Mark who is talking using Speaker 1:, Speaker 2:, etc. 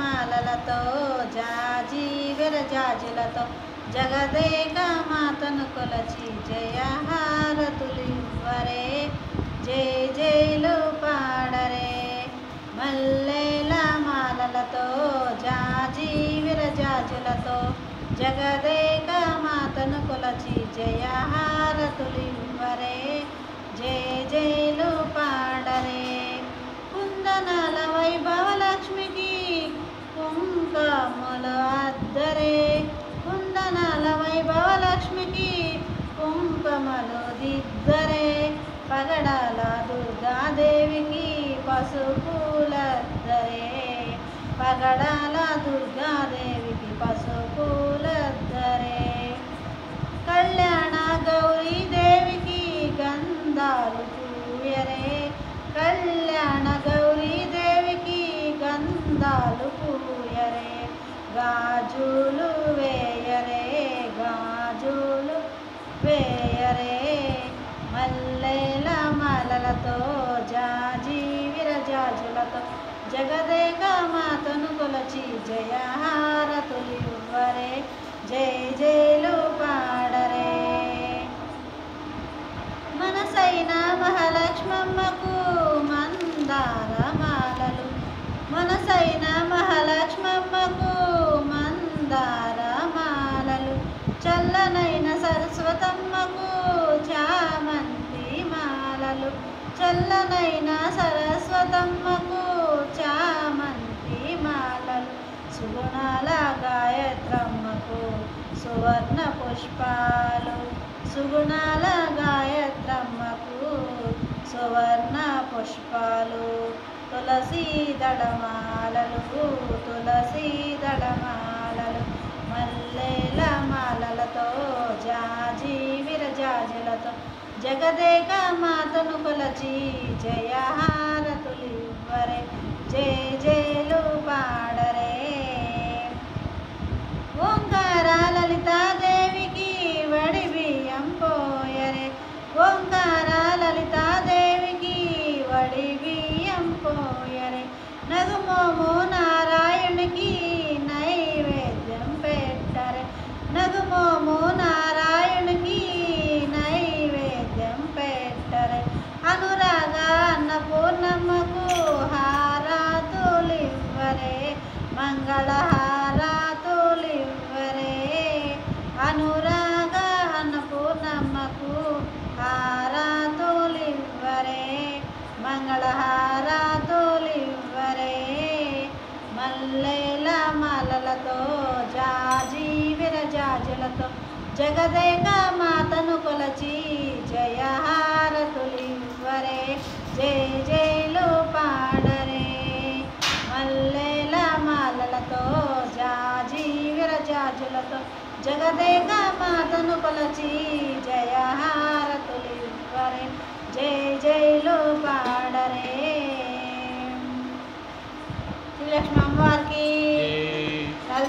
Speaker 1: మాలలతో జాజి విరజాజులతో జగదేక మాతను కొలచి జయహారతులివ్వరే, జై జైలు పాడరే. మల్లెల మాలలతో జాజి విరజాజులతో జగదేక మాతను కొలచి జయహారతులివ్వరే, జై జైలు పాడరే. కుందనాల వైభవలక్ష్మికి కుంకుమలు అద్దరే, కుందనాల వైభవలక్ష్మికి కుంకుమలు దిద్దరే. పగడాల దుర్గాదేవికి పసుపులద్దరే, పగడాల దుర్గాదేవికి పసుపులద్దరే. కళ్యాణ గౌరీదేవికి గంధాలు పూయరే, కళ్యాణ గౌరీదేవికి గంధాలు పూయరే. గాజులు వేయరే, గాజులు వేయరే. మల్లెల మాలలతో జాజి విరజాజులతో జగదేక మాతను కొలచి జయహారతులివ్వరే, జై జైలు పాడరే. మనసైన మహాలక్ష్మమ్మకు మందార మాలలు, మనసైన మహాలక్ష్మమ్మకు మందార మాలలు. చల్లనైన సరస్వతమ్మకు చామంతి మాలలు, చల్లనైన సరస్వతమ్మకు చామంతి మాలలు. సుగుణాల గాయత్రమ్మకు సువర్ణ పుష్పాలు, సుగుణాల గాయత్రమ్మకు సువర్ణ పుష్పాలు. తులసి దళమాలలు, తులసి దళమాలలు. మల్లెల మాలలతో జాజి విరజాజులతో జగదేక మాతను కొలచి జయహారతులివ్వరే, జై జైలు పాడరే. ఓంకార లలితాదేవికి వడి బియ్యం పోయరే, ఓంకార లలితాదేవికి వడి బియ్యం పోయరే. నగుమోము నారాయణునికి నైవేద్యం పెట్టరే, నగుమోము నారాయణునికి నైవేద్యం పెట్టరే. అనురాగ అన్నపూర్ణమ్మకు హారతులివ్వరే, మంగళహారతులివ్వరే. అనురాగ అన్నపూర్ణమ్మకు హారతులివ్వరే, మంగళహారతులివ్వరే. మల్లెల మాలలతో జాజి విరజాజులతో జగదేక మాతను కొలచి జయహారతులివ్వరే, జై జైలు పాడరే. మల్లెల మాలలతో జాజి విరజాజులతో జగదేక మాతను కొలచి జయహారతులివ్వరే, జై జైలు పాడరే. శ్రీలక్ష్మి అమ్మవారికి